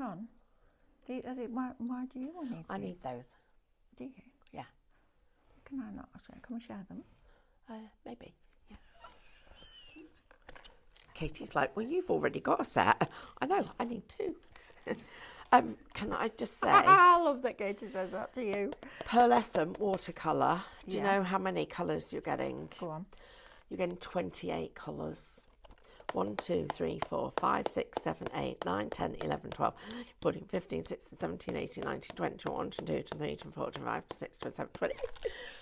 on. Why do you need these? I need those. Do you? Yeah. Can I not? Can we share them? Maybe. Yeah. Katie's like, well, you've already got a set. I know, I need two. Can I just say... I love that Katie says that to you. Pearlescent Watercolour. Do you know how many colours you're getting? Go on. You're getting 28 colours. 1, 2, 3, 4, 5, 6, 7, 8, 9, 10, 11, 12, 14, 15, 16, 17, 18, 19, 20, 21, 22, 23, 24, 25, 26, 27, 28.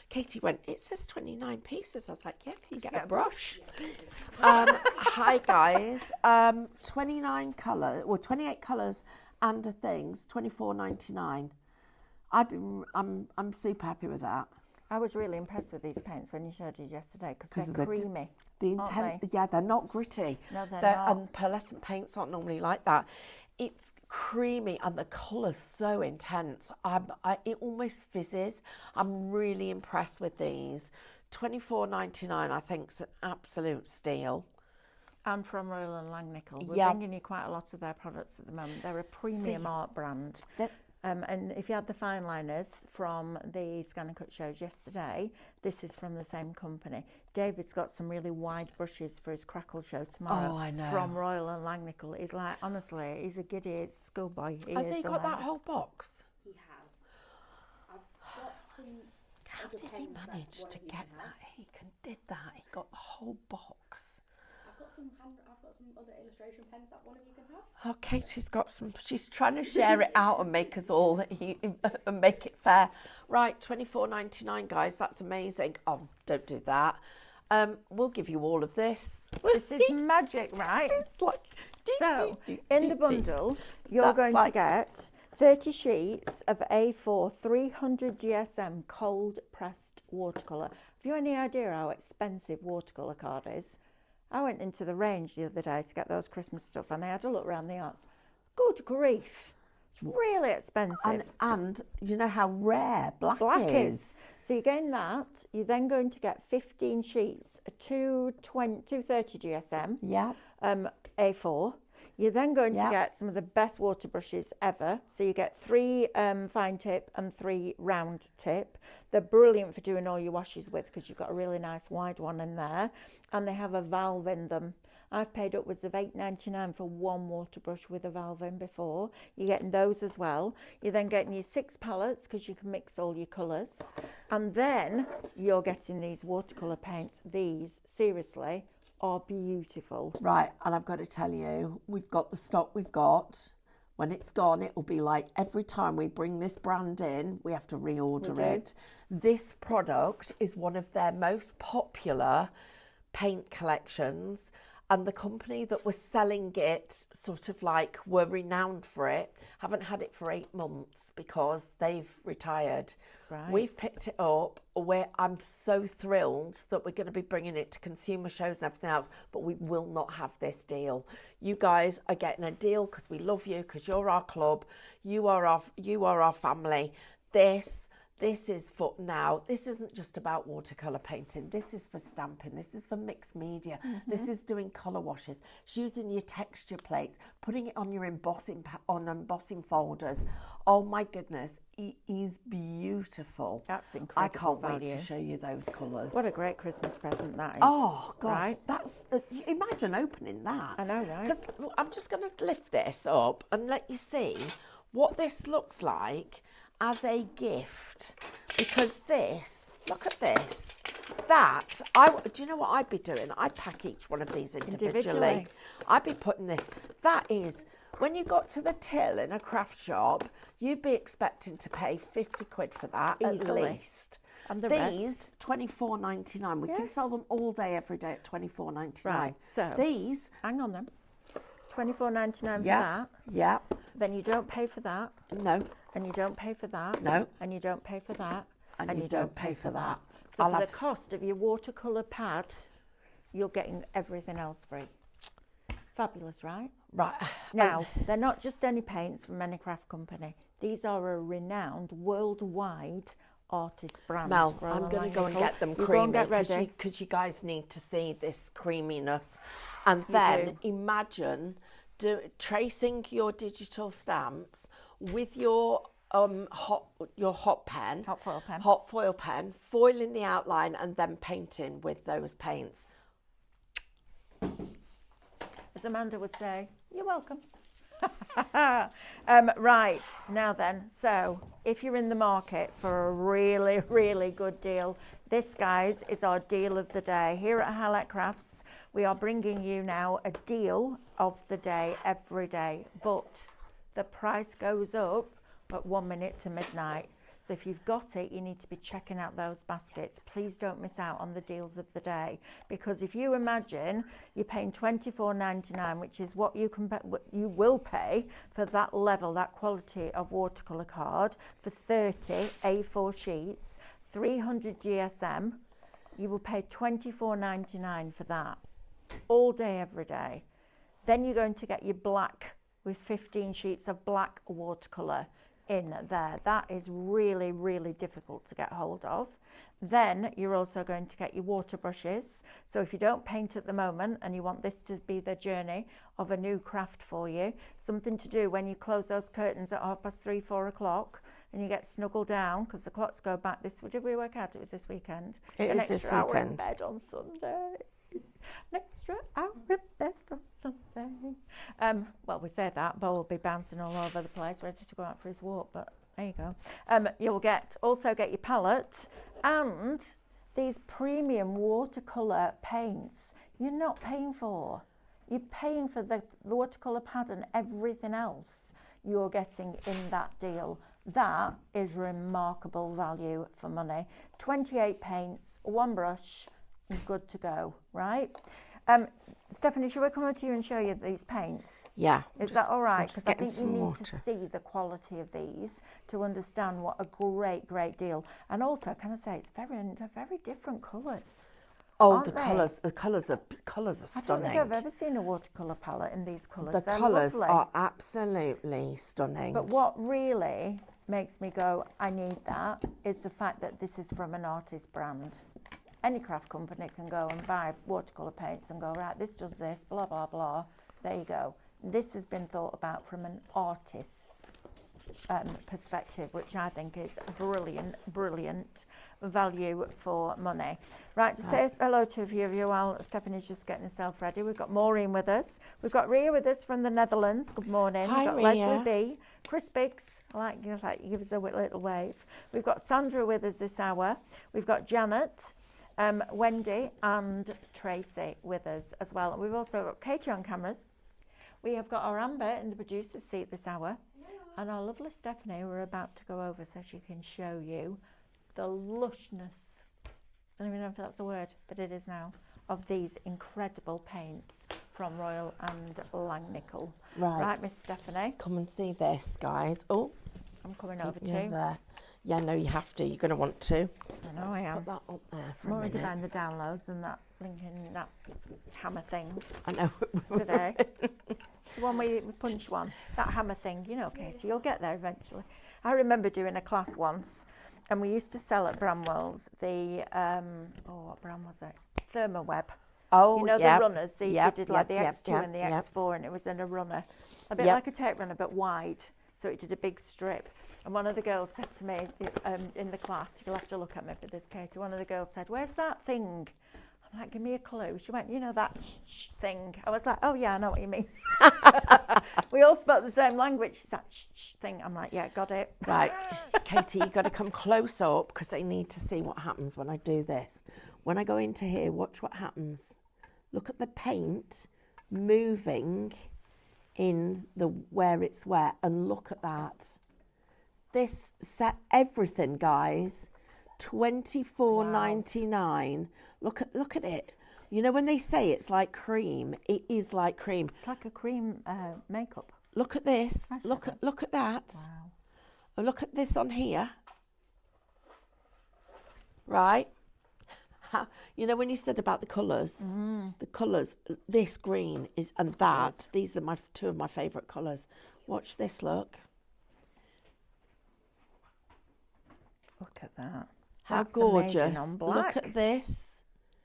Katie went, it says 29 pieces. I was like, yeah, can you get a brush? Hi, guys. 29 colours, well, 28 colours and things, $24.99. I'm super happy with that. I was really impressed with these paints when you showed us yesterday because they're creamy. Yeah, they're not gritty. No, they're not. And pearlescent paints aren't normally like that. It's creamy and the colour's so intense. It almost fizzes. I'm really impressed with these. $24.99 I think is an absolute steal. And from Royal and Langnickel. We're bringing you quite a lot of their products at the moment. They're a premium art brand. And if you had the fine liners from the Scan and Cut shows yesterday, this is from the same company. David's got some really wide brushes for his Crackle show tomorrow. Oh, I know. From Royal and Langnickel. He's like, honestly, he's a giddy schoolboy. Has he got that whole box? He has. I've got some. How did he manage to get that? He did that. He got the whole box. I've got some other illustration pens that one of you can have. Oh, Katie's got some. She's trying to share it out and make us all and make it fair. Right, $24.99, guys. That's amazing. Oh, don't do that. We'll give you all of this. This is magic, right? It's like, so, in the bundle, you're going to get 30 sheets of A4 300 GSM cold pressed watercolour. Have you any idea how expensive watercolour card is? I went into the range the other day to get those Christmas stuff and I had a look around the arts. Good grief. It's really expensive. And you know how rare black is. So you're getting that. You're then going to get 15 sheets, 230 GSM, A4. You're then going to get some of the best water brushes ever. So you get 3 fine tip and 3 round tip. They're brilliant for doing all your washes with because you've got a really nice wide one in there. And they have a valve in them. I've paid upwards of $8.99 for one water brush with a valve in before. You're getting those as well. You're then getting your 6 palettes because you can mix all your colours. And then you're getting these watercolour paints. These, seriously, are beautiful. Right, and I've got to tell you, we've got the stock we've got. When it's gone, it will be like every time we bring this brand in, we have to reorder it. This product is one of their most popular paint collections, and the company that was selling it sort of like were renowned for it, haven't had it for 8 months because they've retired. Right. We've picked it up. I'm so thrilled that we're going to be bringing it to consumer shows and everything else, but we will not have this deal. You guys are getting a deal because we love you, because you're our club, you are our family. This is for now. This isn't just about watercolour painting. This is for stamping. This is for mixed media. This is doing colour washes. It's using your texture plates, putting it on your embossing folders. Oh my goodness, it is beautiful. That's incredible. I can't value. wait to show you those colours. What a great Christmas present that is. Oh gosh, right? That's imagine opening that. I know, right? Because I'm just going to lift this up and let you see what this looks like as a gift, because this, look at this, do you know what I'd be doing? I'd pack each one of these individually. I'd be putting this, that is, when you got to the till in a craft shop, you'd be expecting to pay 50 quid for that easily. At least. And the these, $24.99. We can sell them all day, every day at $24.99. Right, so these, hang on then. $24.99 for that. Yeah. Then you don't pay for that. No. And you don't pay for that. No. And you don't pay for that. And you don't pay for that. So for the cost of your watercolour pad, you're getting everything else free. Fabulous, right? Right. Now, they're not just any paints from any craft company. These are a renowned worldwide artist brand. Mel, I'm going to go and get them creamy because you guys need to see this creaminess. And then imagine tracing your digital stamps with your hot foil pen, foiling the outline, and then painting with those paints. As Amanda would say, you're welcome. Right, now then, so if you're in the market for a really, really good deal, this, guys, is our deal of the day. Here at Highlight Crafts, we are bringing you now a deal of the day every day, but the price goes up at 1 minute to midnight. So if you've got it, you need to be checking out those baskets. Please don't miss out on the deals of the day, because if you imagine you're paying $24.99, which is what you will pay for that level, that quality of watercolour card for 30 A4 sheets, 300 GSM, you will pay $24.99 for that all day, every day. Then you're going to get your black with 15 sheets of black watercolour in there. That is really, really difficult to get hold of. Then you're also going to get your water brushes. So if you don't paint at the moment and you want this to be the journey of a new craft for you, something to do when you close those curtains at 3:30, 4 o'clock and you get snuggled down because the clocks go back this, did we work out it was this weekend? It is this hour in weekend. bed on Sunday. An extra hour in bed on Sunday. Well, we say that, Bo will be bouncing all over the place, ready to go out for his walk, but there you go. You'll also get your palette and these premium watercolour paints you're not paying for. You're paying for the watercolour pad and everything else you're getting in that deal. That is remarkable value for money. 28 paints, one brush, good to go, right? Stephanie, should we come over to you and show you these paints? Yeah. Is that all right? Because I think you need to see the quality of these to understand what a great, great deal. And also, can I say, they're very different colours. Oh, the colours are stunning. I don't think I've ever seen a watercolour palette in these colours. The colours are absolutely stunning. But what really makes me go, I need that, is the fact that this is from an artist brand. Any craft company can go and buy watercolour paints and go, right, this does this, blah, blah, blah. There you go. This has been thought about from an artist's perspective, which I think is brilliant, brilliant value for money. Right, just say hello to a few of you while Stephanie's just getting herself ready. We've got Maureen with us. We've got Ria with us from the Netherlands. Good morning. Hi, We've got Ria. Leslie B. Chris Biggs, I like you give us a little wave. We've got Sandra with us this hour. We've got Janet, Wendy and Tracy with us as well. And we've also got Katie on cameras. We have got our Amber in the producer's seat this hour. And our lovely Stephanie, we're about to go over so she can show you the lushness, I don't even know if that's a word, but it is now, of these incredible paints from Royal and Langnickel. Right, Miss Stephanie. Come and see this, guys. Oh, I'm coming over to you. There. Yeah, no, you have to. You're going to want to. I know I am. Put that up there for I'm already a minute. behind the downloads and that linking that hammer thing. I know. Today. The one where you punch one. That hammer thing. You know, Katie, you'll get there eventually. I remember doing a class once and we used to sell at Bramwell's the, what brand was it? Thermoweb. Oh, you know, yep. the runners, they did like the X2 and the yep. X4 and it was in a runner. A bit like a tape runner but wide. So it did a big strip. And one of the girls said to me in the class, you'll have to look at me for this, Katie, one of the girls said, where's that thing? I'm like, give me a clue. She went, you know, that thing. I was like, oh yeah, I know what you mean. We all spoke the same language. She's that thing. I'm like, yeah, got it. Right, Katie, you've got to come close up because they need to see what happens when I do this. When I go into here, watch what happens. Look at the paint moving in the where it's wet and look at that. This set everything, guys. $24.99. Wow. Look at it. You know when they say it's like cream, it is like cream. It's like a cream makeup. Look at this. Look at that. Wow. And look at this on here. Right. You know when you said about the colours, the colours. This green is and that. Yes. These are two of my favourite colours. Watch this. Look. Look at that. How That's gorgeous. on black. Look at this.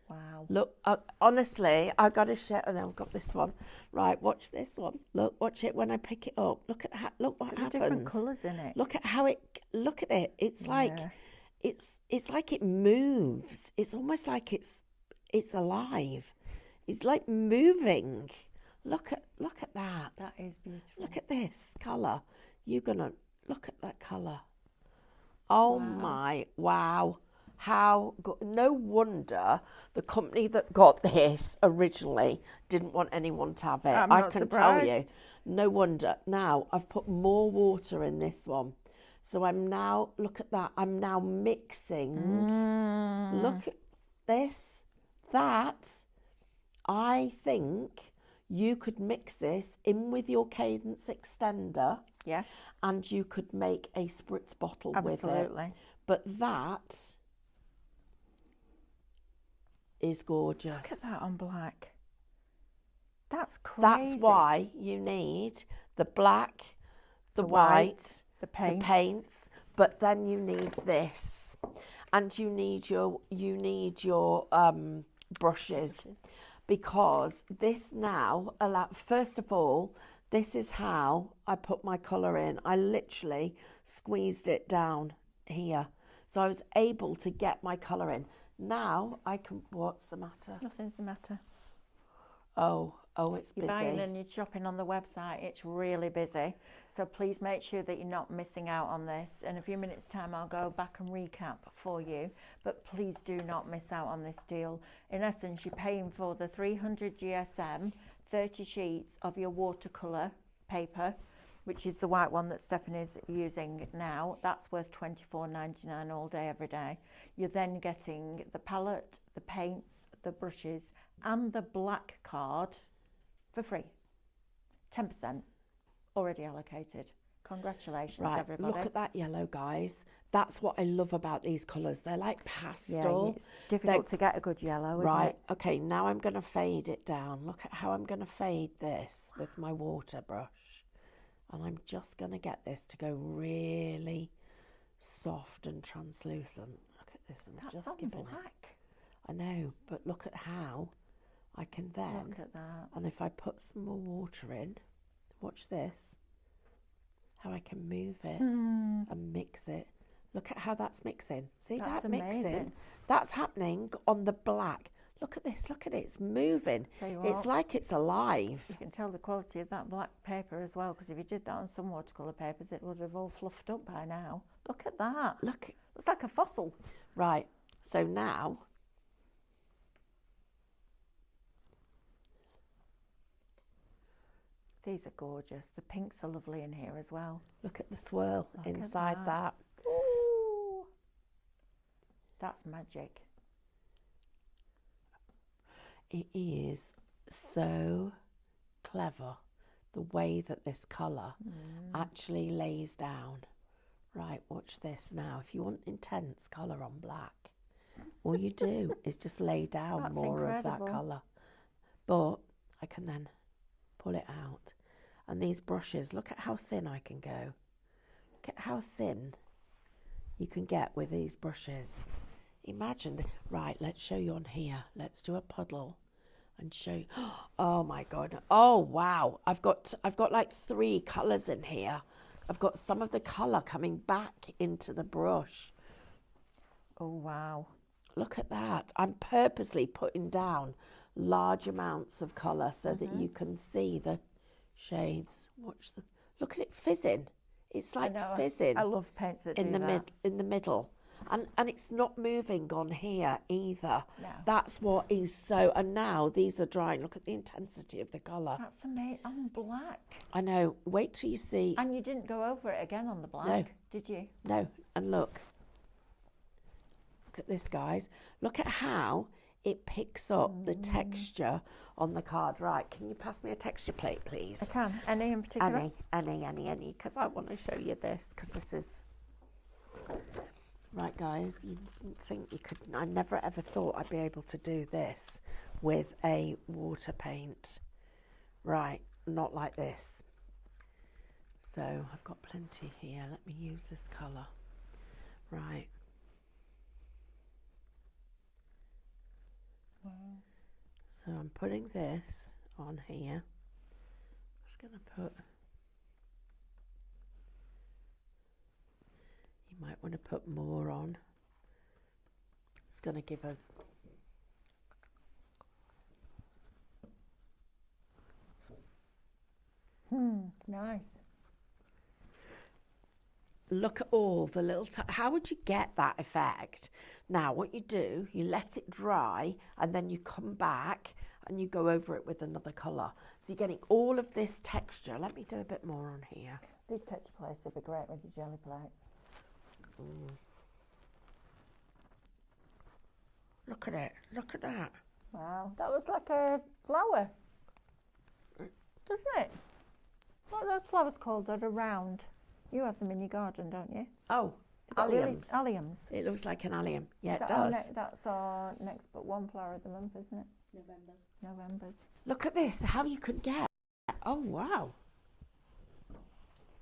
Wow. Look, honestly, I got to share. And I've got this one. Right, watch this one. Look, watch it when I pick it up. Look at look what happens. Different colours in it. Look at how it. Look at it. It's like, it's like it moves. It's almost like it's alive. It's like moving. Look at that. That is beautiful. Look at this colour. You're gonna look at that colour. Oh my, wow. How good. No wonder the company that got this originally didn't want anyone to have it. I can surprised. tell you. No wonder. Now, I've put more water in this one. So I'm now, look at that. I'm now mixing. Look at this. That, I think you could mix this in with your Cadence extender. Yes. And you could make a spritz bottle with it. Absolutely. But that is gorgeous. Look at that on black. That's crazy. That's why you need the black, the white, the paints, but then you need this, and you need your brushes, because this now first of all, this is how I put my colour in. I literally squeezed it down here, so I was able to get my colour in. Now I can. What's the matter? Nothing's the matter. Oh, it's busy. You're buying and you're shopping on the website. It's really busy. So please make sure that you're not missing out on this. In a few minutes' time, I'll go back and recap for you. But please do not miss out on this deal. In essence, you're paying for the 300 GSM, 30 sheets of your watercolour paper, which is the white one that Stephanie's using now. That's worth $24.99 all day, every day. You're then getting the palette, the paints, the brushes, and the black card for free. 10% already allocated. Congratulations, everybody. Look at that yellow, guys. That's what I love about these colours. They're like pastel. Yeah, it's difficult to get a good yellow, isn't it? Okay, now I'm going to fade it down. Look at how I'm going to fade this with my water brush. And I'm just going to get this to go really soft and translucent. Look at this. I'm That's just giving black. it. I know, but look at how I can then. Look at that. And if I put some more water in, watch this. How I can move it and mix it. Look at how that's mixing. See That's that mixing? amazing. That's happening on the black. Look at this. Look at it. It's moving. It's like it's alive. You can tell the quality of that black paper as well, because if you did that on some watercolour papers, it would have all fluffed up by now. Look at that. Look. It's like a fossil. Right. So now, these are gorgeous. The pinks are lovely in here as well. look at the swirl Look at inside that. Ooh. That's magic. It is so clever the way that this colour actually lays down. Right, watch this now. If you want intense colour on black, all you do is just lay down That's more incredible. of that colour. But I can then pull it out. And these brushes, look at how thin I can go. Look at how thin you can get with these brushes. Imagine, right, let's show you on here. Let's do a puddle and show you. Oh my God. Oh, wow. I've got like 3 colours in here. I've got some of the colour coming back into the brush. Oh, wow. Look at that. I'm purposely putting down large amounts of colour so that you can see the shades. Look at it fizzing. It's like fizzing. I love paints that in do that. In the middle. And it's not moving on here either. No. That's what is so. And now these are drying. Look at the intensity of the colour. That's amazing. On black. I know. Wait till you see. And you didn't go over it again on the black, did you? No. And look. Look at this, guys. Look at how it picks up the texture on the card. Right. Can you pass me a texture plate, please? I can. Any in particular? Any. Because I want to show you this. Because this is. Right, guys, you didn't think you could. I never ever thought I'd be able to do this with a water paint. Right, not like this. So I've got plenty here. Let me use this colour. Right. So I'm putting this on here. I'm just going to put, you might want to put more on. It's going to give us nice. Look at all the little, how would you get that effect? Now what you do, you let it dry and then you come back and you go over it with another colour. So you're getting all of this texture. Let me do a bit more on here. These texture plates would be great with your jelly plate. Look at it, look at that. Wow, that looks like a flower, doesn't it? What are those flowers called that are round? You have them in your garden, don't you? Oh, alliums. Alliums. It looks like an allium. Yeah, it That's our next but one flower of the month, isn't it? November's. Look at this, how you could get. Oh, wow.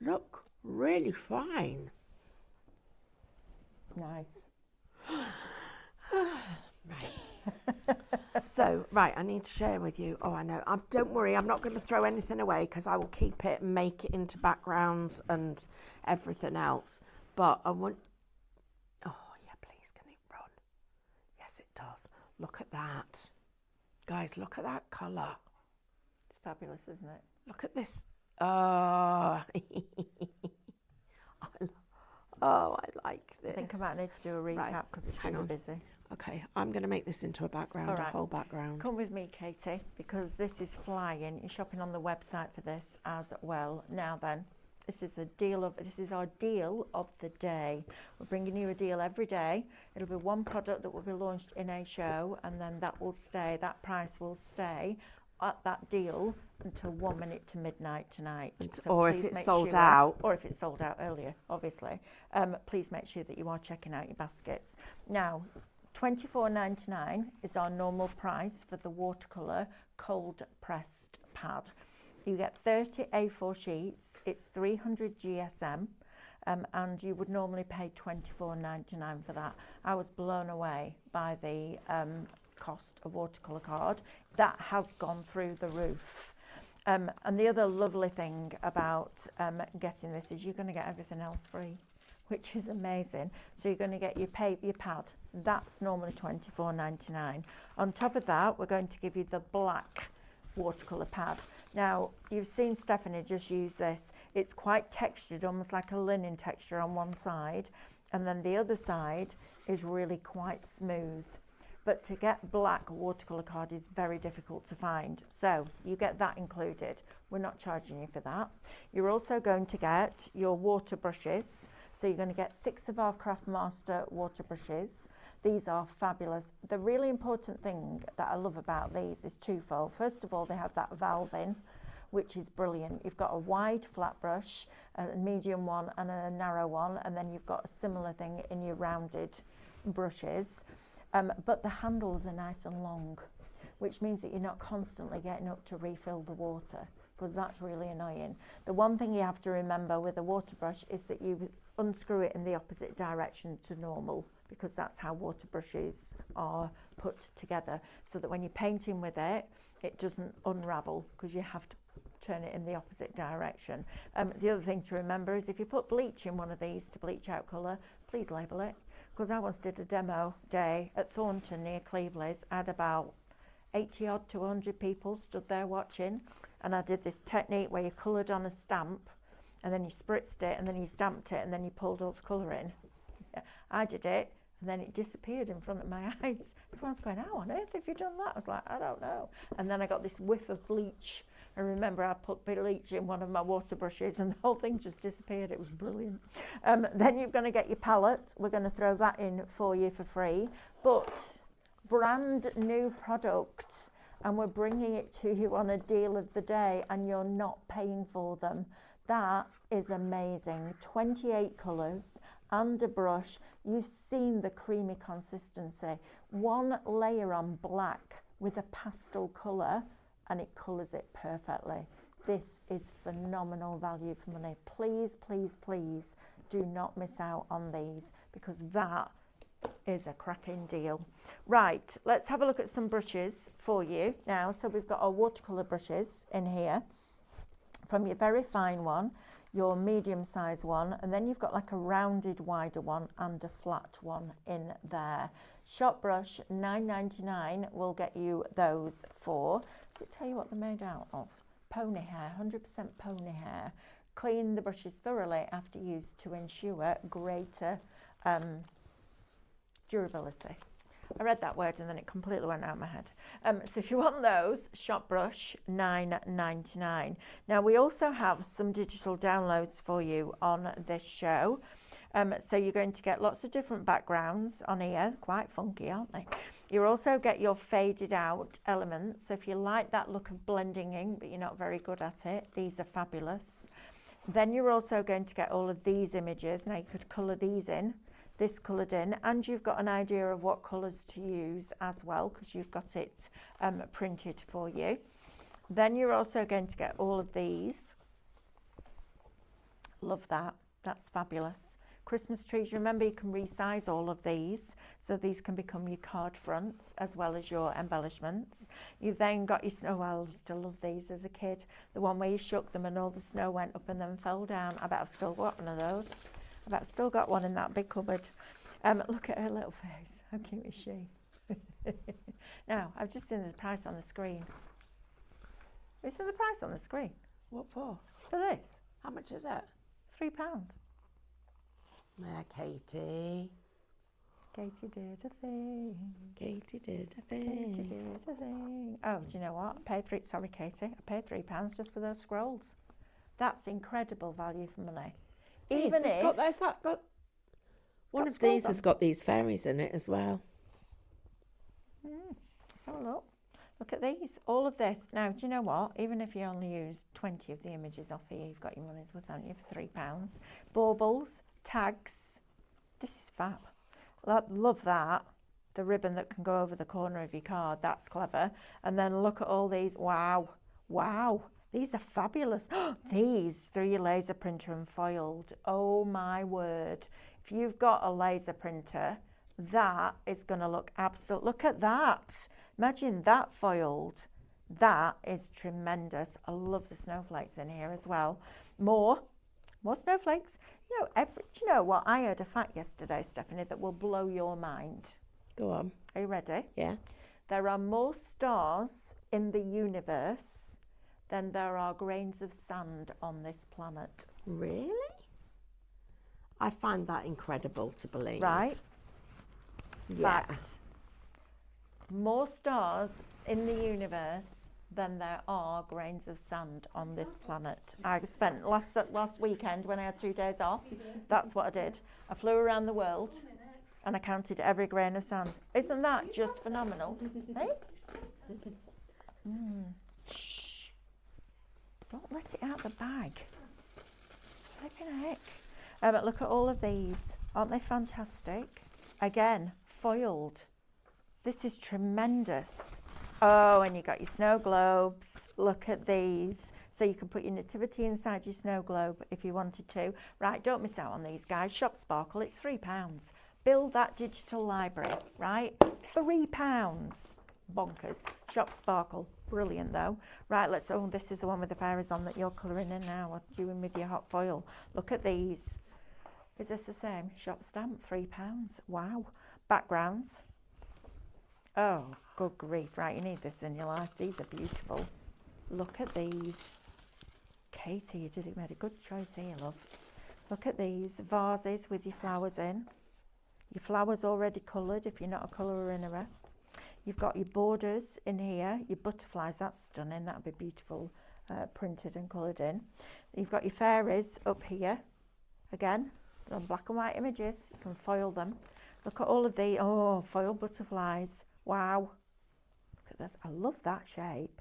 Look, really fine. Nice. Right. So, right, I need to share with you. Oh, I know. Don't worry, I'm not going to throw anything away because I will keep it and make it into backgrounds and everything else. But I want... Oh, yeah, please, can it run? Yes, it does. Look at that. Guys, look at that colour. It's fabulous, isn't it? Look at this. Oh, oh, I like this. I think I might need to do a recap because it's really busy. Okay, I'm going to make this into a background, a whole background. Come with me, Katie, because this is flying. You're shopping on the website for this as well. Now then, this is our deal of the day. We're bringing you a deal every day. It'll be one product that will be launched in a show, and then that price will stay at that deal until 1 minute to midnight tonight. Or if it's sold out. Or if it's sold out earlier, obviously. Please make sure that you are checking out your baskets. Now, $24.99 is our normal price for the watercolour cold pressed pad. You get 30 A4 sheets, it's 300 GSM, and you would normally pay $24.99 for that. I was blown away by the cost of watercolour card. That has gone through the roof. And the other lovely thing about getting this is you're going to get everything else free, which is amazing. So you're going to get your pad. That's normally $24.99. On top of that, we're going to give you the black watercolour pad. Now, you've seen Stephanie just use this. It's quite textured, almost like a linen texture on one side, and then the other side is really quite smooth. But to get black watercolour card is very difficult to find. So you get that included. We're not charging you for that. You're also going to get your water brushes. So you're going to get 6 of our Craft Master water brushes. These are fabulous. The really important thing that I love about these is twofold. First of all, they have that valve in, which is brilliant. You've got a wide flat brush, a medium one and a narrow one, and then you've got a similar thing in your rounded brushes. But the handles are nice and long, which means that you're not constantly getting up to refill the water, because that's really annoying. The one thing you have to remember with a water brush is that you unscrew it in the opposite direction to normal, because that's how water brushes are put together, so that when you're painting with it, it doesn't unravel, because you have to turn it in the opposite direction. The other thing to remember is if you put bleach in one of these to bleach out colour, please label it, because I once did a demo day at Thornton near Cleveland's. I had about 80 odd to 100 people stood there watching, and I did this technique where you coloured on a stamp and then you spritzed it and then you stamped it and then you pulled all the colour in. I did it and then it disappeared in front of my eyes. Everyone's going, how on earth have you done that? I was like, I don't know. And then I got this whiff of bleach. I remember I put bleach in one of my water brushes and the whole thing just disappeared. It was brilliant. Then you're going to get your palette. We're going to throw that in for you for free. But brand new product, and we're bringing it to you on a deal of the day, and you're not paying for them. That is amazing. 28 colours and a brush. You've seen the creamy consistency. One layer on black with a pastel colour, and it colours it perfectly. This is phenomenal value for money. Please, please, please do not miss out on these, because that is a cracking deal. Right, let's have a look at some brushes for you now. So we've got our watercolour brushes in here, from your very fine one, your medium size one, and then you've got like a rounded wider one and a flat one in there. Shop brush $9.99 will get you those for, does it tell you what they're made out of? Pony hair, 100% pony hair. Clean the brushes thoroughly after use to ensure greater durability. I read that word and then it completely went out of my head. So if you want those, shop brush $9.99. Now we also have some digital downloads for you on this show. So you're going to get lots of different backgrounds on here, quite funky, aren't they? You also get your faded out elements. So if you like that look of blending in, but you're not very good at it, these are fabulous. Then you're also going to get all of these images. Now you could colour these in, this coloured in, and you've got an idea of what colours to use as well, because you've got it printed for you. Then you're also going to get all of these. Love that, that's fabulous. Christmas trees, remember you can resize all of these, so these can become your card fronts as well as your embellishments. You've then got your snow, I used to love these as a kid, the one where you shook them and all the snow went up and then fell down. I bet I've still got one of those. I bet I've still got one in that big cupboard. Look at her little face, how cute is she? Now, I've just seen the price on the screen. Have you seen the price on the screen? What for? For this? How much is it? £3. There, Katie. Katie did a thing. Katie did a Katie thing. did a thing. Oh, do you know what? I paid £3 just for those scrolls. That's incredible value for money. Even Yes, if one of these has got these fairies in it as well. Let's have a look. Look at these. All of this. Now, do you know what? Even if you only use 20 of the images off here, you've got your money's worth, haven't you, for £3. Baubles, tags. This is fab. Love that. The ribbon that can go over the corner of your card. That's clever. And then look at all these. Wow. Wow. These are fabulous. These through your laser printer and foiled. Oh my word. If you've got a laser printer, that is going to look absolute. Look at that. Imagine that foiled. That is tremendous. I love the snowflakes in here as well. More snowflakes. You know, do you know what? I heard a fact yesterday, Stephanie, that will blow your mind. Go on. Are you ready? Yeah. There are more stars in the universe than there are grains of sand on this planet. Really? I find that incredible to believe. Right? Yeah. Fact. More stars in the universe than there are grains of sand on this planet. I spent last weekend when I had 2 days off. That's what I did. I flew around the world and I counted every grain of sand. Isn't that just phenomenal? Hey? Shh. Don't let it out the bag. Flipping heck. Look at all of these. Aren't they fantastic? Again, foiled. This is tremendous. Oh, and you got your snow globes. Look at these. So you can put your nativity inside your snow globe if you wanted to. Right, don't miss out on these, guys. Shop Sparkle, it's £3. Build that digital library, right? £3. Bonkers. Shop Sparkle. Brilliant, though. Right, oh, this is the one with the fairies on that you're colouring in now, or doing with your hot foil. Look at these. Is this the same? Shop Stamp, £3. Wow. Backgrounds. Oh, good grief. Right, you need this in your life. These are beautiful. Look at these. Katie, you made a good choice here, love. Look at these vases with your flowers in. Your flowers already coloured if you're not a colourer in her. You've got your borders in here, your butterflies, that's stunning. That'll be beautiful, printed and coloured in. You've got your fairies up here. Again, they're on black and white images. You can foil them. Look at all of the, foil butterflies. Wow. Look at this. I love that shape.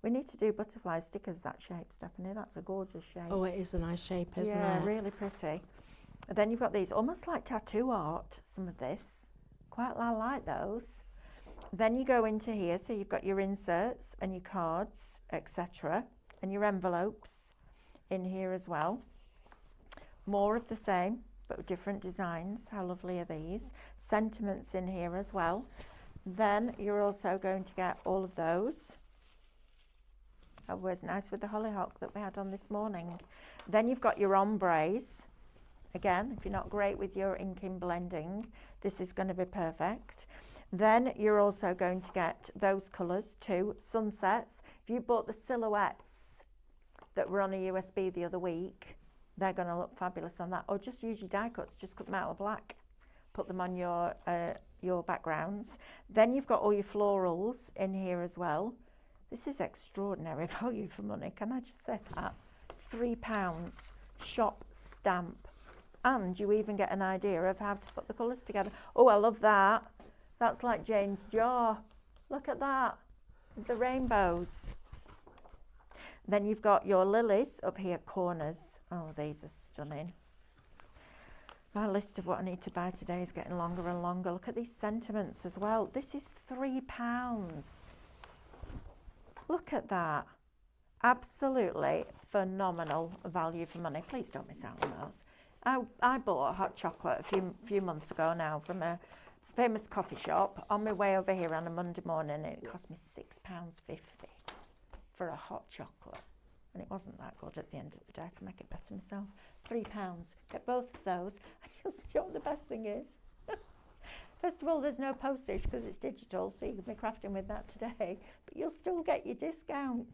We need to do butterfly stickers that shape, Stephanie. That's a gorgeous shape. Oh, it is a nice shape, isn't it? Yeah, really pretty. And then you've got these, almost like tattoo art, some of this. Quite like those. Then you go into here, so you've got your inserts and your cards, etc. And your envelopes in here as well. More of the same. but with different designs. How lovely are these? Sentiments in here as well. Then you're also going to get all of those. That was nice with the hollyhock that we had on this morning. Then you've got your ombres. Again, if you're not great with your inking blending, this is going to be perfect. Then you're also going to get those colours too, sunsets. If you bought the silhouettes that were on a USB the other week, they're going to look fabulous on that. Or just use your die cuts, just cut them out of black. Put them on your backgrounds. Then you've got all your florals in here as well. This is extraordinary value for money. Can I just say that? £3, shop stamp. And you even get an idea of how to put the colours together. Oh, I love that. That's like Jane's jar. Look at that. The rainbows. Then you've got your lilies up here, corners. Oh, these are stunning. My list of what I need to buy today is getting longer and longer. Look at these sentiments as well. This is £3. Look at that. Absolutely phenomenal value for money. Please don't miss out on those. I bought a hot chocolate a few months ago now from a famous coffee shop on my way over here on a Monday morning, and it cost me £6.50 for a hot chocolate. And it wasn't that good at the end of the day. I can make it better myself. £3. Get both of those, and you'll see what the best thing is. First of all, there's no postage because it's digital, so you can be crafting with that today, but you'll still get your discount.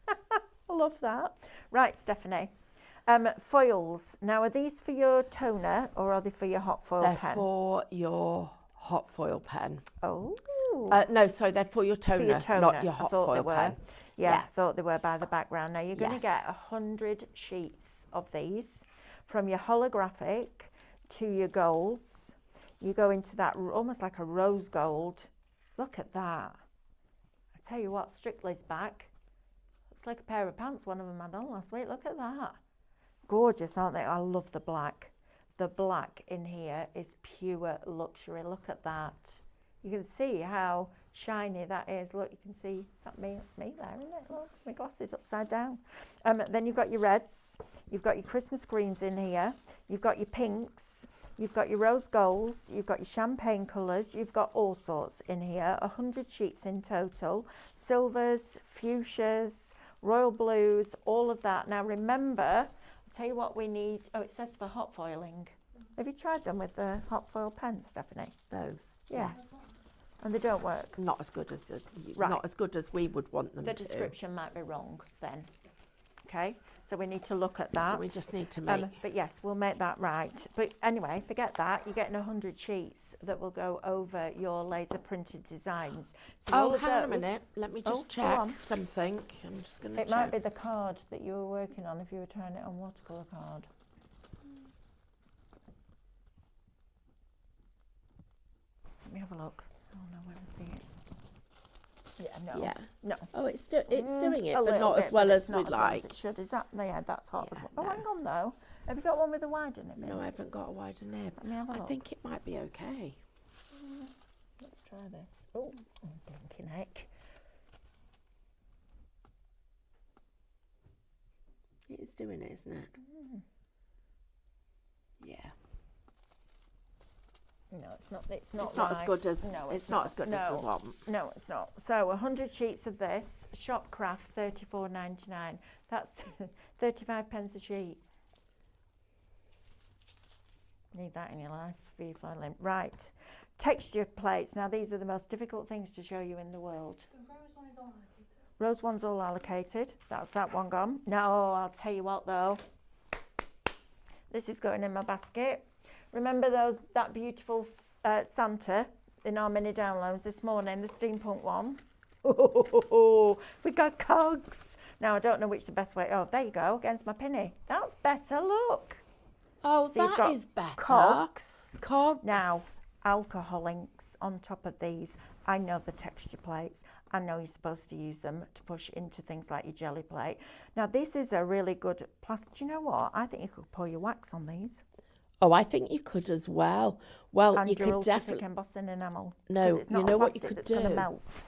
I love that. Right, Stephanie. Foils. Now, are these for your toner or are they for your hot foil pen? They're for your hot foil pen. Oh. No, sorry, they're for your toner, not your hot foil pen. Yeah, I thought they were by the background. Now, you're going to Yes. get 100 sheets of these from your holographic to your golds. You go into that almost like a rose gold. Look at that. I tell you what, Strictly's back. It's like a pair of pants one of them had on last week. Look at that. Gorgeous, aren't they? I love the black. The black in here is pure luxury. Look at that. You can see how shiny that is. Look, you can see, is that me? That's me there, isn't it? Look, my glasses upside down. Then you've got your reds. You've got your Christmas greens in here. You've got your pinks. You've got your rose golds. You've got your champagne colours. You've got all sorts in here. 100 sheets in total. Silvers, fuchsias, royal blues, all of that. Now remember, I'll tell you what we need. Oh, it says for hot foiling. Have you tried them with the hot foil pens, Stephanie? Those? Yes. And they don't work? Not as good as Right. not as good as we would want them The to. description might be wrong then. Okay, so we need to look at that. So we just need to make. But yes, we'll make that right. But anyway, forget that. You're getting 100 sheets that will go over your laser printed designs. So all Oh, of hang on a those- minute. Let me just go check on. something. I'm just going to It check. might be the card that you were working on if you were trying it on watercolour card. Let me have a look. Oh no, where is it? Yeah, no. Yeah. No. Oh, it's doing it, A but little not bit, as well but as it's not we'd as well as like. it should. Is that? Yeah, that's hot as Yeah, well. Oh, no. hang on though. Have you got one with a wider nib in? No, I haven't got a wider nib. Let me have a I look. think it might be okay. Let's try this. Oh, blinking heck. It's doing it, isn't it? Yeah. No, it's not. It's not. It's not as right. good as. No, it's not as good as we No. want. No, it's not. So 100 sheets of this, shop craft, £34.99. That's 35 pence a sheet. Need that in your life for your foiling. Right, texture plates. Now these are the most difficult things to show you in the world. The rose one is all allocated. Rose one's all allocated. That's that one gone. No, I'll tell you what though. This is going in my basket. Remember that beautiful Santa in our mini downloads this morning, the steampunk one? Oh, we got cogs. Now I don't know which the best way. Oh, there you go, against my pinny. That's better. Look. Oh, So you've that got is better. Cogs. Cogs. Now, alcohol inks on top of these. I know the texture plates. I know you're supposed to use them to push into things like your jelly plate. Now, this is a really good plastic. Do you know what? I think you could pour your wax on these. Oh, I think you could as well. Well, And you your could ultra thick definitely. embossing enamel. No, 'Cause it's not you know a what you plastic could that's going to do? melt.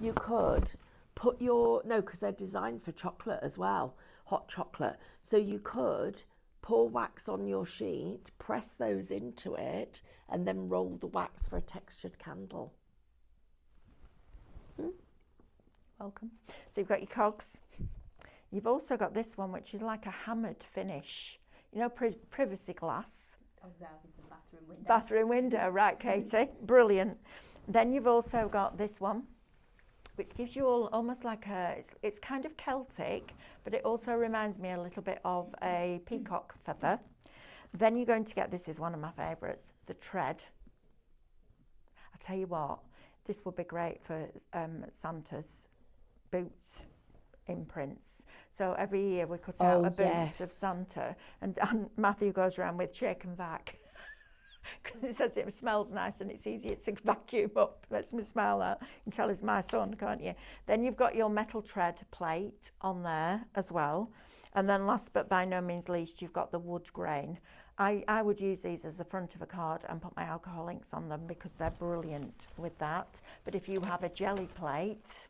You could put your, no, because they're designed for chocolate as well, hot chocolate. So you could pour wax on your sheet, press those into it, and then roll the wax for a textured candle. Welcome. So you've got your cogs. You've also got this one, which is like a hammered finish. You know, privacy glass. Bathroom window. Bathroom window, right, Katie? Brilliant. Then you've also got this one, which gives you almost like it's kind of Celtic, but it also reminds me a little bit of a peacock feather. Then you're going to get, this is one of my favourites, the tread. I tell you what, this would be great for Santa's boots imprints. So every year we cut out a boot of Santa, and Matthew goes around with shaken back because he says it smells nice and it's easier to vacuum up. Lets me smell that. You can tell it's my son, can't you? Then you've got your metal tread plate on there as well. And then last but by no means least, you've got the wood grain. I would use these as the front of a card and put my alcohol inks on them because they're brilliant with that. But if you have a jelly plate,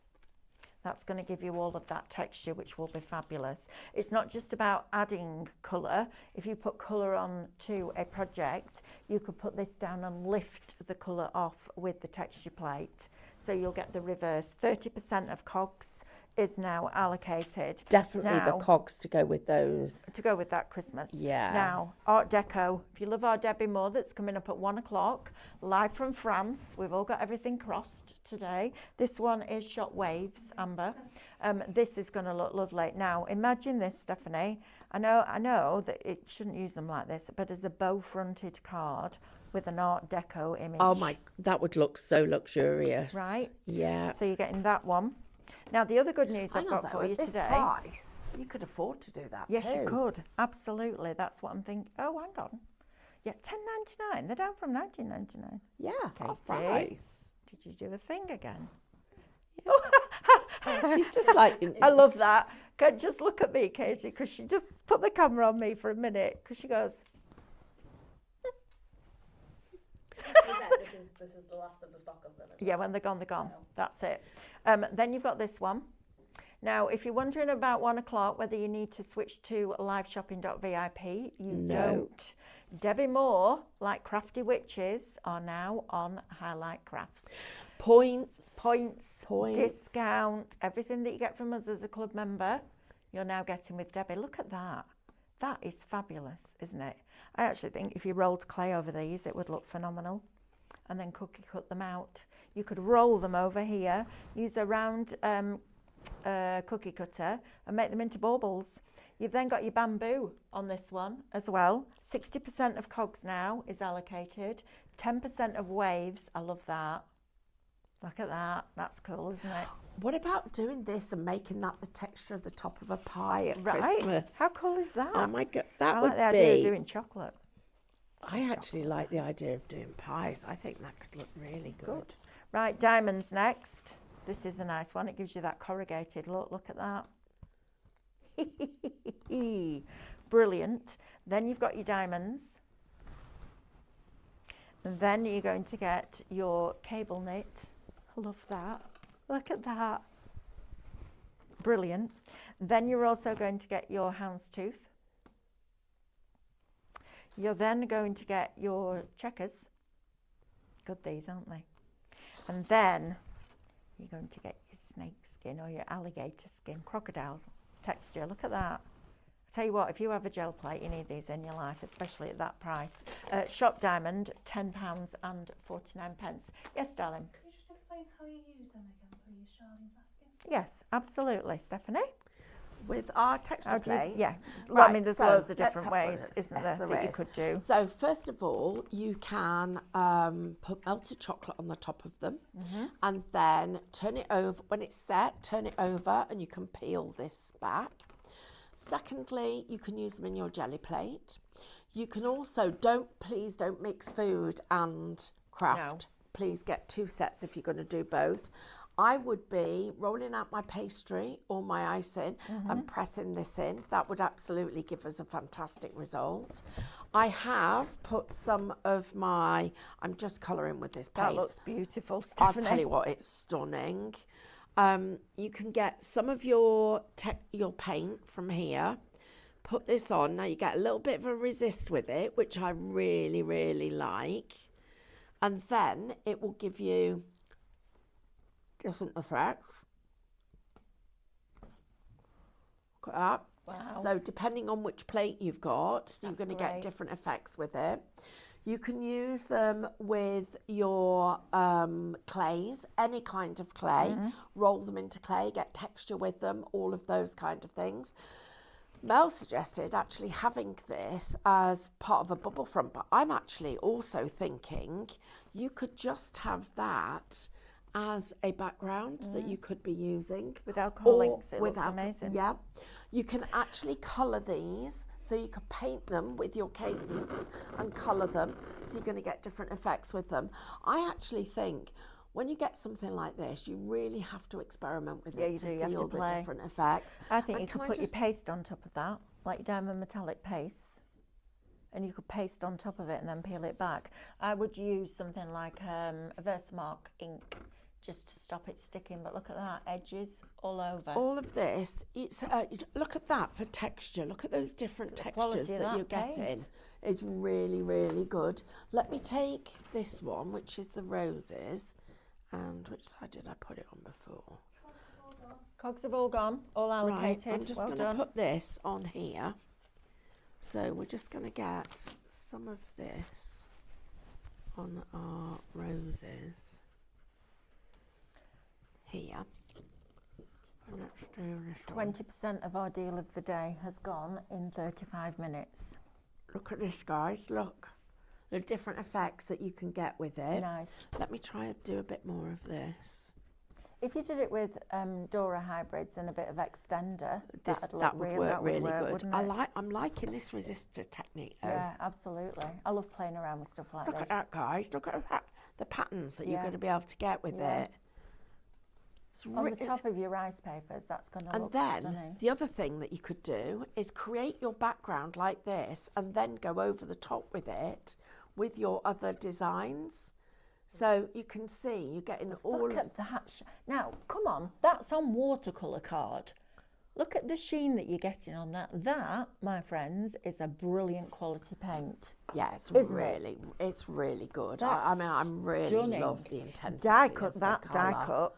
that's going to give you all of that texture, which will be fabulous. It's not just about adding colour. If you put colour on to a project, you could put this down and lift the colour off with the texture plate. So you'll get the reverse. 30% of cogs is now allocated. Definitely now, the cogs to go with those. To go with that Christmas. Yeah. Now, Art Deco. If you love our Debbie Moore, that's coming up at 1 o'clock, live from France. We've all got everything crossed today. This one is Shot Waves, Amber. This is going to look lovely. Now, imagine this, Stephanie. I know that it shouldn't use them like this, but as a bow-fronted card with an Art Deco image. Oh my, that would look so luxurious. Right? Yeah. So you're getting that one. Now, the other good news I've got for you today. Price, you could afford to do that. Yes, too. you could. Absolutely. That's what I'm thinking. Oh, hang on. Yeah, $10.99. They're down from $19.99. Yeah, half Katie, price. Did you do a thing again? Yeah. She's just like... I love that. Just look at me, Katie, because she just put the camera on me for a minute, because she goes... This is the last of the stock of them. Yeah, when they're gone, they're gone. That's it. Then you've got this one. Now, if you're wondering about 1 o'clock, whether you need to switch to liveshopping.vip, you don't. Debbie Moore, like Crafty Witches, are now on Highlight Crafts. Points, discount, everything that you get from us as a club member, you're now getting with Debbie. Look at that. That is fabulous, isn't it? I actually think if you rolled clay over these, it would look phenomenal. And then cookie cut them out. You could roll them over here, use a round cookie cutter and make them into baubles. You've then got your bamboo on this one as well. 60% of cogs now is allocated. 10% of waves. I love that. Look at that. That's cool, isn't it? What about doing this and making that the texture of the top of a pie at right. Christmas? How cool is that? Oh my God, that I would like the be... idea of doing chocolate. I actually like the idea of doing pies. I think that could look really good. Right, diamonds next. This is a nice one. It gives you that corrugated look. Look at that. Brilliant. Then you've got your diamonds. And then you're going to get your cable knit. I love that. Look at that. Brilliant. Then you're also going to get your houndstooth. You're then going to get your checkers. Good these, aren't they? And then you're going to get your snake skin or your alligator skin, crocodile texture. Look at that. I tell you what, if you have a gel plate, you need these in your life, especially at that price. Shop Diamond, £10.49. Yes, darling? Can you just explain how you use them again, please? Charlene's asking. Yes, absolutely. Stephanie? With our texture plate? Yeah. Right, Well, I mean, there's so loads of different ways, yes, isn't there, that you could do. So first of all, you can put melted chocolate on the top of them and then turn it over. When it's set, turn it over and you can peel this back. Secondly, you can use them in your jelly plate. You can also, please don't mix food and craft. No. Please get 2 sets if you're going to do both. I would be rolling out my pastry or my icing and pressing this in. That would absolutely give us a fantastic result. I have put some of my, I'm just colouring with this paint. That looks beautiful, Stephanie. I'll tell you what, it's stunning. You can get some of your paint from here, put this on. Now you get a little bit of a resist with it, which I really, really like. And then it will give you different effects. Look at that. Wow. So depending on which plate you've got, you're going to get different effects with it. You can use them with your clays, any kind of clay. Roll them into clay, get texture with them, all of those kind of things. Mel suggested actually having this as part of a bubble front, but I'm actually also thinking you could just have that as a background that you could be using. With alcohol inks, it looks amazing. Yeah. You can actually colour these, so you could paint them with your cadence and colour them, so you're going to get different effects with them. I actually think when you get something like this, you really have to experiment with it to see all the different effects. I think you could put your paste on top of that, like your diamond metallic paste, and you could paste on top of it and then peel it back. I would use something like a Versamark ink just to stop it sticking, but look at that, edges all over. All of this, it's look at that for texture. Look at those different textures that you're getting. It's really, really good. Let me take this one, which is the roses, and which side did I put it on before? Cogs have all gone, all allocated. Right, I'm just going to put this on here. So we're just going to get some of this on our roses here. And let's do this 20% of our deal of the day has gone in 35 minutes. Look at this, guys. Look, the different effects that you can get with it. Nice. Let me try and do a bit more of this. If you did it with Dora hybrids and a bit of extender, that would work really good. I'm liking this resistor technique though. Yeah, absolutely. I love playing around with stuff like this. Look at that, guys. Look at the patterns that you're going to be able to get with it. On the top of your rice papers, that's going to look stunning. And then the other thing that you could do is create your background like this and then go over the top with it with your other designs. So you can see you're getting all... Look at that. Now, come on, that's on watercolour card. Look at the sheen that you're getting on that. That, my friends, is a brilliant quality paint. Yeah, it's really good. I mean, I really love the intensity die cut of the that, colour. die cut.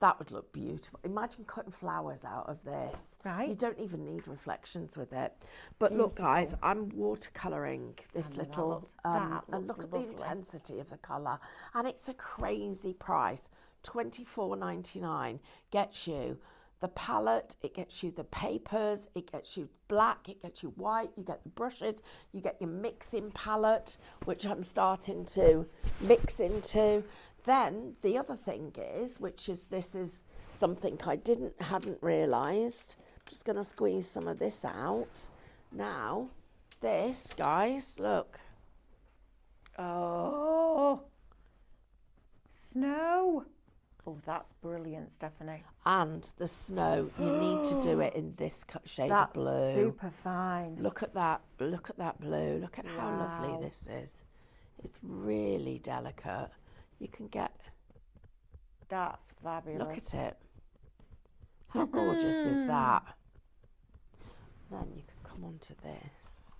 That would look beautiful. Imagine cutting flowers out of this. Right. You don't even need reflections with it. But look, guys, I'm watercolouring this little... and look at the intensity of the colour. And it's a crazy price. $24.99 gets you the palette, it gets you the papers, it gets you black, it gets you white, you get the brushes, you get your mixing palette, which I'm starting to mix into. Then the other thing is, this is something I hadn't realised. I'm just going to squeeze some of this out. Now, this, guys, look. Oh, snow. Oh, that's brilliant, Stephanie. And the snow, you need to do it in this shade of blue. That's super fine. Look at that. Look at that blue. Look at how lovely this is. It's really delicate. You can get... That's fabulous. Look at it. How gorgeous is that? Then you can come on to this.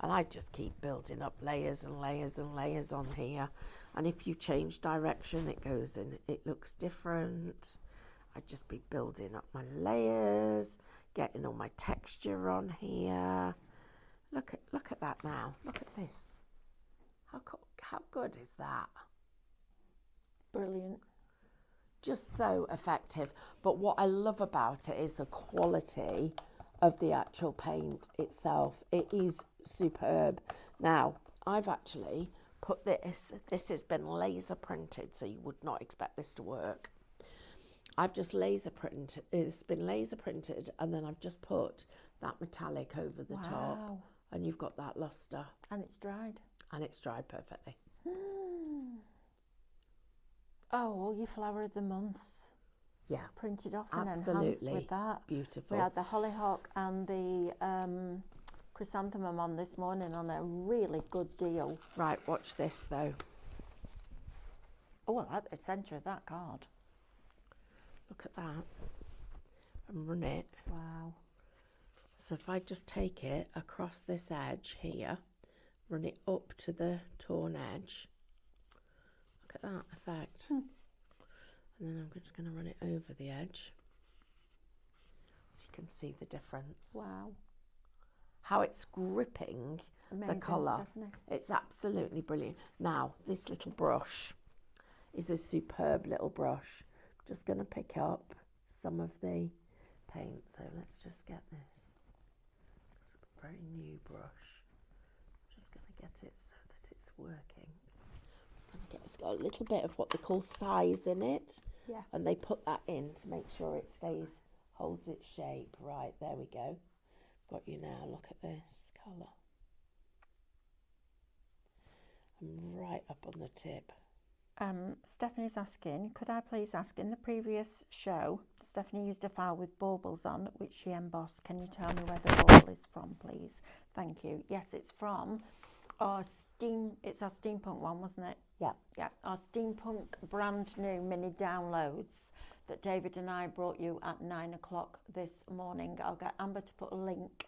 And I just keep building up layers and layers and layers on here. And if you change direction, it goes in, it looks different. I'd just be building up my layers, getting all my texture on here. Look at that now. Look at this. How good is that? Brilliant. Just so effective. But what I love about it is the quality of the actual paint itself. It is superb. Now, I've actually put this has been laser printed, so you would not expect this to work. I've just laser printed, it's been laser printed, and then I've just put that metallic over the top, and you've got that luster. And it's dried. And it's dried perfectly. Oh, all your flower of the months. Yeah. Printed off and enhanced with that. Beautiful. We had the hollyhock and the chrysanthemum on this morning on a really good deal. Right, watch this though. Oh, I like the centre of that card. Look at that. and run it. Wow. So if I just take it across this edge here, run it up to the torn edge. Look at that effect. And then I'm just going to run it over the edge. So you can see the difference. Wow. How it's gripping Amazing, the colour. Stephanie. It's absolutely brilliant. Now, this little brush is a superb little brush. I'm just going to pick up some of the paint. So let's just get this. It's a very new brush. I'm just going to get it so that it's working. It's got a little bit of what they call size in it. Yeah. And they put that in to make sure it holds its shape. Right, there we go. Got you now. Look at this colour. I'm right up on the tip. Stephanie's asking, could I please ask, in the previous show, Stephanie used a file with baubles on, which she embossed. Can you tell me where the bauble is from, please? Thank you. Yes, it's from our it's our steampunk one, wasn't it? Yeah. Yeah, our steampunk brand new mini downloads that David and I brought you at 9 o'clock this morning. I'll get Amber to put a link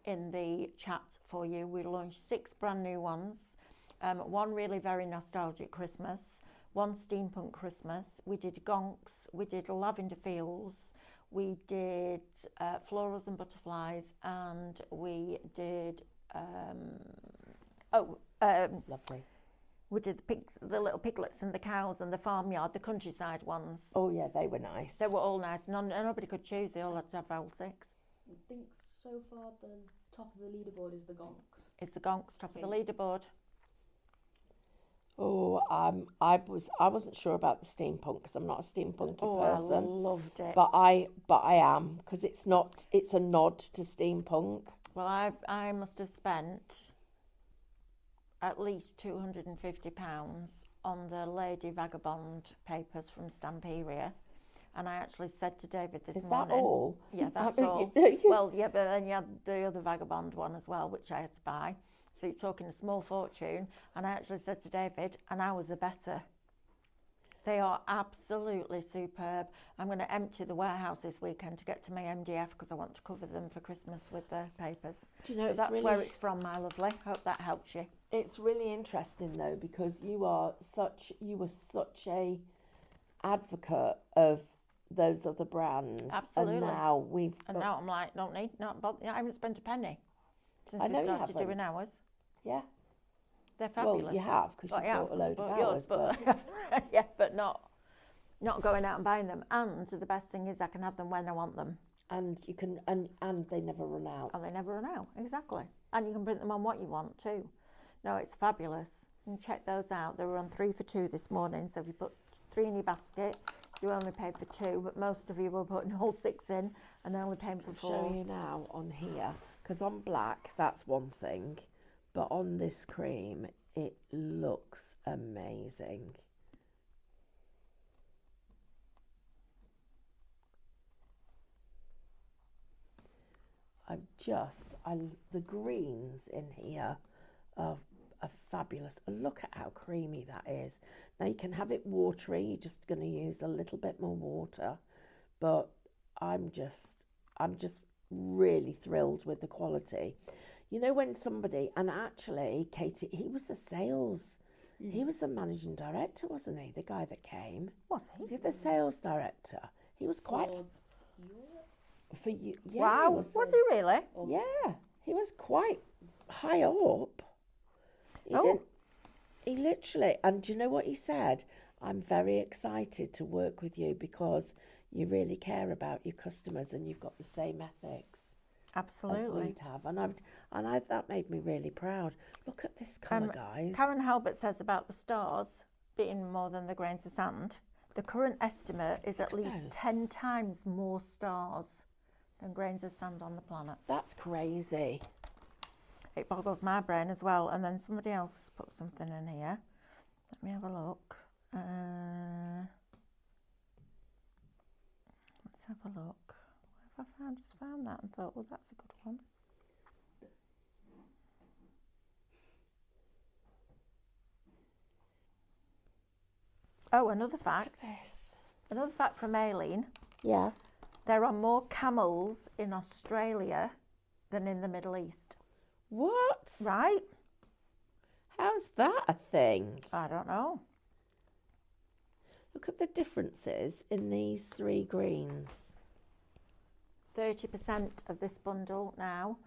in the chat for you. We launched 6 brand new ones. One really very nostalgic Christmas, one steampunk Christmas. We did gonks, we did lavender fields, we did florals and butterflies, and we did Lovely. we did the little piglets and the cows and the farmyard, the countryside ones. Oh yeah, they were nice. They were all nice. Nobody could choose. They all had to have all 6. I think so far the top of the leaderboard is the gonks. It's the gonks, top of the leaderboard. Oh, I wasn't sure about the steampunk because I'm not a steampunky person. I loved it. But I am, because it's a nod to steampunk. Well, I must have spent at least £250 on the Lady Vagabond papers from Stamperia. And I actually said to David this morning... Is that all? Yeah, that's all. Well, yeah, but then you had the other Vagabond one as well, which I had to buy. So you're talking a small fortune. And I actually said to David, an hour's are better. They are absolutely superb. I'm going to empty the warehouse this weekend to get to my MDF because I want to cover them for Christmas with the papers. Do you know, so that's where it's from, my lovely. Hope that helps you. It's really interesting though, because you were such a advocate of those other brands. Absolutely. And now now I'm like, I haven't spent a penny since I know we started you haven't. doing ours. Yeah. They're fabulous. Well, you have, because you bought a load of ours. Yeah, but not going out and buying them. And the best thing is I can have them when I want them. And you can, and they never run out. And they never run out, exactly. And you can print them on what you want too. No, it's fabulous. You can check those out. They were on 3 for 2 this morning. So if you put 3 in your basket, you only paid for 2. But most of you were putting all 6 in and only paying for 4. I'll show you now on here, because on black that's one thing, but on this cream it looks amazing. The greens in here are fabulous. And look at how creamy that is. Now you can have it watery, you're just going to use a little bit more water, but I'm just really thrilled with the quality. You know, when somebody, and actually Katie, he was the managing director, wasn't he? The guy that came. Was he? Was he the sales director? He was quite... For you, yeah. Wow, was he really? Yeah, he was quite high up. He literally, and do you know what he said? I'm very excited to work with you because you really care about your customers and you've got the same ethics. Absolutely. As we'd have, and that made me really proud. Look at this colour, guys. Karen Halbert says about the stars being more than the grains of sand. The current estimate is at least 10 times more stars than grains of sand on the planet. That's crazy. It boggles my brain as well. And then somebody else has put something in here. Let me have a look. Let's have a look. What have I just found that and thought, well, that's a good one. Oh, another fact. Another fact from Aileen. Yeah. There are more camels in Australia than in the Middle East. What? Right? How's that a thing? I don't know. Look at the differences in these 3 greens. 30% of this bundle now.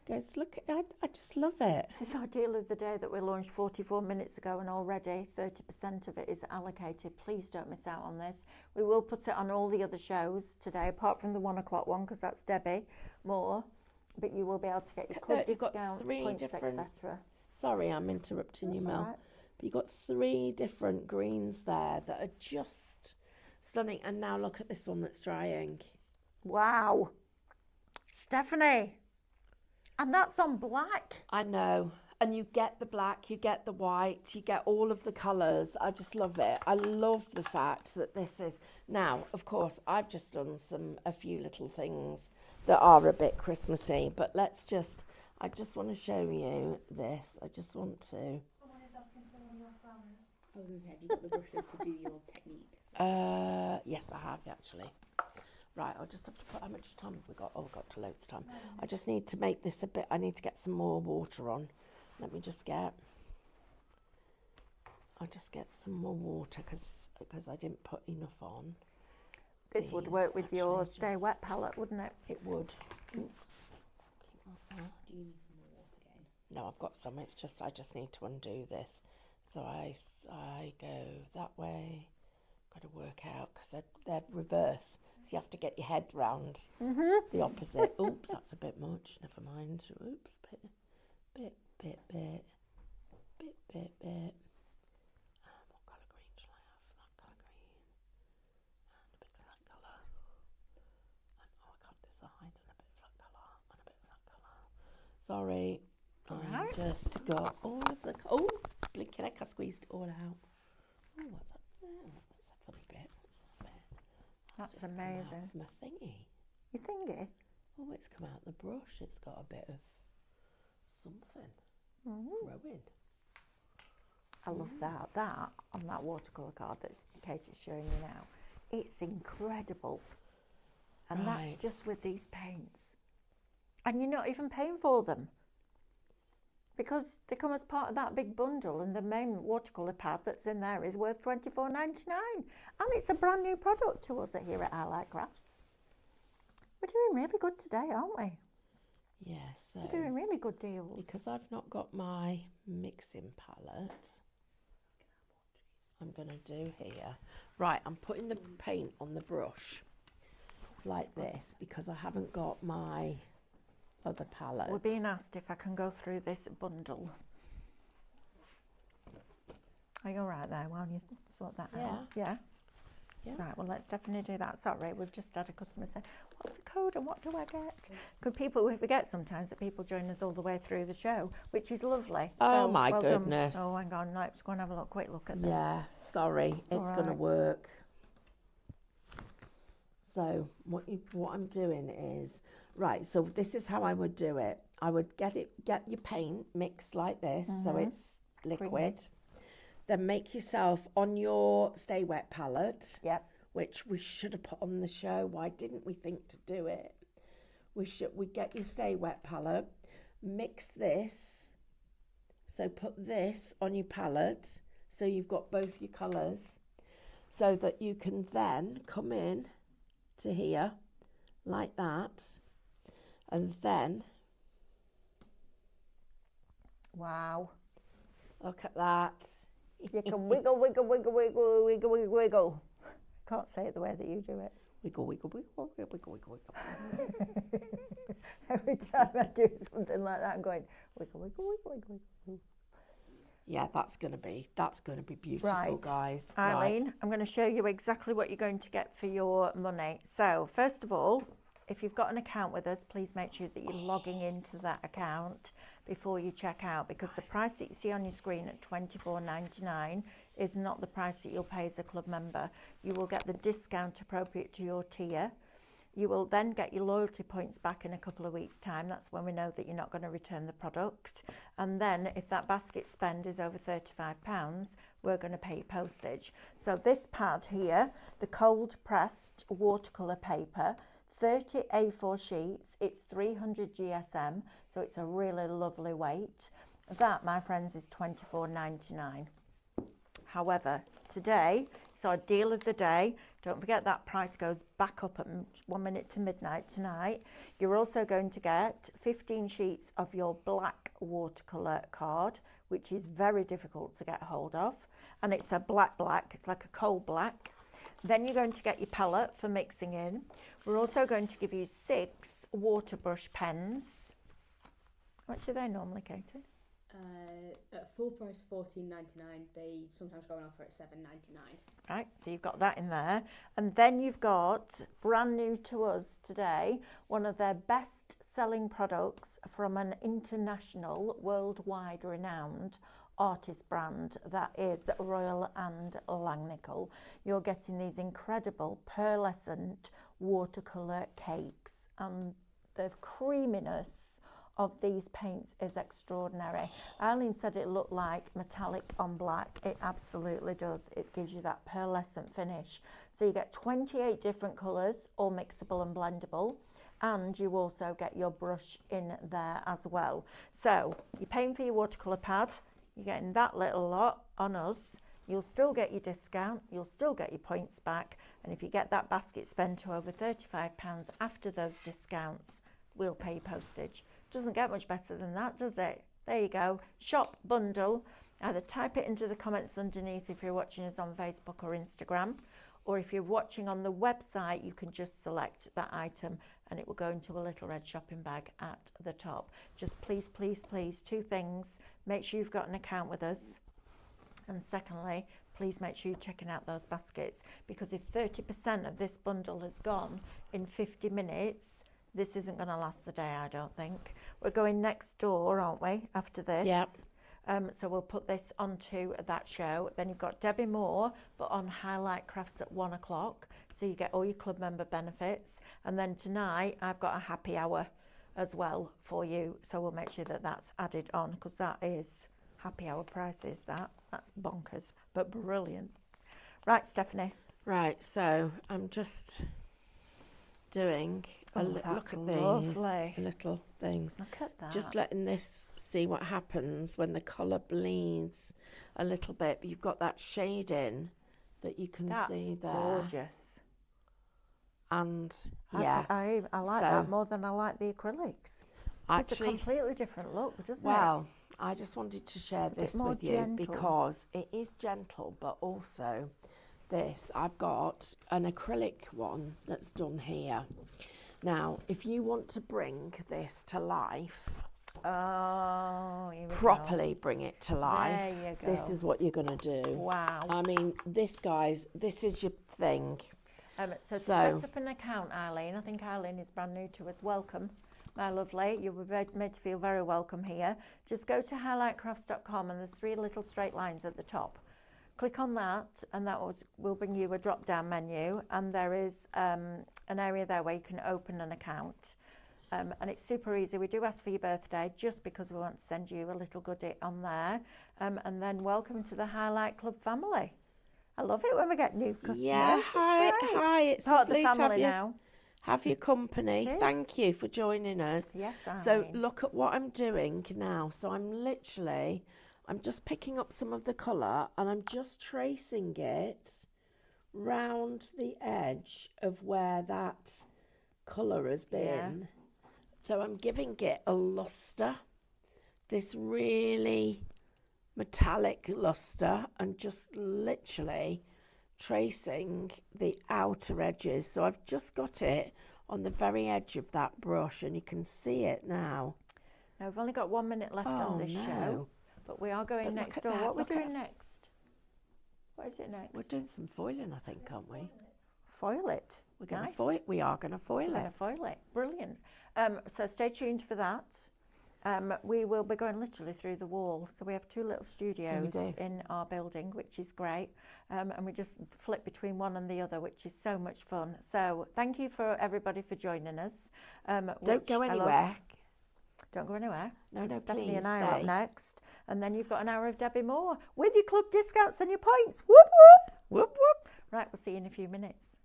Guys, look, I just love it. This is our deal of the day that we launched 44 minutes ago, and already 30% of it is allocated. Please don't miss out on this. We will put it on all the other shows today, apart from the 1 o'clock one, because that's Debbie Moore. But you will be able to get your club You've got discounts, 3 points, different... etc. Sorry, I'm interrupting you, Mel. Right. But you've got 3 different greens there that are just stunning. And now look at this one that's drying. Wow. Stephanie. And that's on black. I know. And you get the black, you get the white, you get all of the colours. I just love it. I love the fact that this is... Now, of course, I've just done a few little things that are a bit Christmassy. But I just want to show you this. I just want to... Someone is asking for one of your flowers. I was going to say, have you got the brushes to do your technique? Yes, I have, actually. Right, I'll just have to put, how much time have we got? Oh, we've got to loads of time. I just need to make this a bit, I need to get some more water on. Let me just get, I'll just get some more water because I didn't put enough on. This would work with your Stay Wet palette, wouldn't it? It would. Do you need some more water again? No, I've got some, it's just, I just need to undo this. So I go that way, got to work out, because they're reverse. So you have to get your head round the opposite. Oops, that's a bit much. Never mind. Oops, bit. What colour green shall I have? That colour green. And a bit of that colour. And, I can't decide. And a bit of that colour. And a bit of that colour. Sorry. I just got all of the... Oh, blinking heck, I squeezed it all out. Oh, what's that there? That's a funny bit. That's amazing. My thingy. Your thingy? Oh, it's come out the brush. It's got a bit of something growing. I love that. That on that watercolour card that Kate is showing you now. It's incredible. And that's just with these paints. And you're not even paying for them, because they come as part of that big bundle, and the main watercolour pad that's in there is worth $24.99, and it's a brand new product to us here at Highlight Crafts. We're doing really good today, aren't we? Yeah, so we're doing really good deals. Because I've not got my mixing palette, I'm going to do here. Right, I'm putting the paint on the brush like this because I haven't got my other palette. We're being asked if I can go through this bundle. Are you all right there while you sort that out? Yeah. Right, well, let's definitely do that. Sorry, we've just had a customer say, what's the code and what do I get? Because we forget sometimes that people join us all the way through the show, which is lovely. Oh, so, my well goodness. Done. Oh, hang on, let's go and have a quick look at this. Yeah, sorry, it's going to work. So what I'm doing is, right, so this is how I would do it. I would get your paint mixed like this, so it's liquid. Then make yourself on your Stay Wet palette, which we should have put on the show. Why didn't we think to do it? We get your Stay Wet palette, mix this. So put this on your palette, so you've got both your colours, so that you can then come in to here like that, and then wow, look at that. You can wiggle, wiggle, wiggle, wiggle, wiggle, wiggle, wiggle. Can't say it the way that you do it. Wiggle, wiggle, wiggle, wiggle, wiggle, wiggle. Every time I do something like that, I'm going wiggle, wiggle, wiggle, wiggle, wiggle. Yeah, that's gonna be beautiful, right, guys. Eileen, right. I'm going to show you exactly what you're going to get for your money. So, first of all, if you've got an account with us, please make sure that you're logging into that account before you check out, because the price that you see on your screen at $24.99 is not the price that you'll pay as a club member. You will get the discount appropriate to your tier. You will then get your loyalty points back in a couple of weeks' time. That's when we know that you're not going to return the product. And then if that basket spend is over £35, we're going to pay you postage. So this pad here, the cold pressed watercolour paper, 30 A4 sheets. It's 300 GSM, so it's a really lovely weight. That, my friends, is $24.99. However, today, it's our deal of the day. Don't forget that price goes back up at 1 minute to midnight tonight. You're also going to get 15 sheets of your black watercolour card, which is very difficult to get hold of. And it's a black, it's like a coal black. Then you're going to get your palette for mixing in. We're also going to give you 6 water brush pens. How much are they normally, Katie? At full price $14.99. They sometimes go on offer at $7.99. Right, so you've got that in there. And then you've got, brand new to us today, one of their best selling products from an international, worldwide renowned artist brand, that is Royal and Langnickel. You're getting these incredible pearlescent watercolour cakes, and the creaminess of these paints is extraordinary. Eileen said it looked like metallic on black. It absolutely does. It gives you that pearlescent finish. So you get 28 different colours, all mixable and blendable, and you also get your brush in there as well. So you're paying for your watercolour pad, you're getting that little lot on us. You'll still get your discount, you'll still get your points back, and if you get that basket spend to over £35 after those discounts, we'll pay you postage. Doesn't get much better than that, does it? There you go. Shop bundle. Either type it into the comments underneath if you're watching us on Facebook or Instagram, or if you're watching on the website, you can just select that item and it will go into a little red shopping bag at the top. Just please, please, please, 2 things. Make sure you've got an account with us. And secondly, please make sure you're checking out those baskets, because if 30% of this bundle has gone in 50 minutes, this isn't going to last the day, I don't think. We're going next door, aren't we, after this? Yep. So we'll put this onto that show. Then you've got Debbie Moore, but on Highlight Crafts at 1 o'clock. So you get all your club member benefits. And then tonight, I've got a happy hour as well for you. So we'll make sure that that's added on, because that is happy hour prices, That's bonkers, but brilliant. Right, Stephanie. Right, so I'm just doing look at lovely. these little things. Look at that. Just letting this see what happens when the colour bleeds a little bit. But you've got that shading that you can see there. Gorgeous. And yeah, I like that more than I like the acrylics. It's a completely different look, doesn't it? Well, I just wanted to share this with you gentle. because it is gentle, but also this, I've got an acrylic one that's done here. Now, if you want to bring this to life, properly bring it to life, there you go. This is what you're going to do. Wow. I mean, this, guys, this is your thing. So to set up an account, Eileen, I think Eileen is brand new to us. Welcome, my lovely. You were made to feel very welcome here. Just go to highlightcrafts.com and there's 3 little straight lines at the top. Click on that and that will bring you a drop-down menu, and there is an area there where you can open an account. And it's super easy. We do ask for your birthday just because we want to send you a little goodie on there. And then welcome to the Highlight Club family. I love it when we get new customers. Yeah, hi, it's part of the lovely to family now. Have your company. Thank you for joining us. Yes, So look at what I'm doing now. So I'm just picking up some of the colour and I'm just tracing it round the edge of where that colour has been. Yeah. So I'm giving it a lustre, this really metallic lustre, and just literally tracing the outer edges. So I've just got it on the very edge of that brush and you can see it now. Now we've only got 1 minute left on this show. But we are going next door. What are we doing next? What is it next? We're doing some foiling, I think, aren't we? Foil it. We're going to foil it. We are going to foil it. We're going to foil it. Brilliant. So stay tuned for that. We will be going literally through the wall. So we have 2 little studios in our building, which is great. And we just flip between one and the other, which is so much fun. So thank you for everybody for joining us. Don't go anywhere. Don't go anywhere. No, Stephanie please and I stay. are up next. And then you've got an hour of Debbie Moore with your club discounts and your points. Whoop, whoop. Whoop, whoop. Right, we'll see you in a few minutes.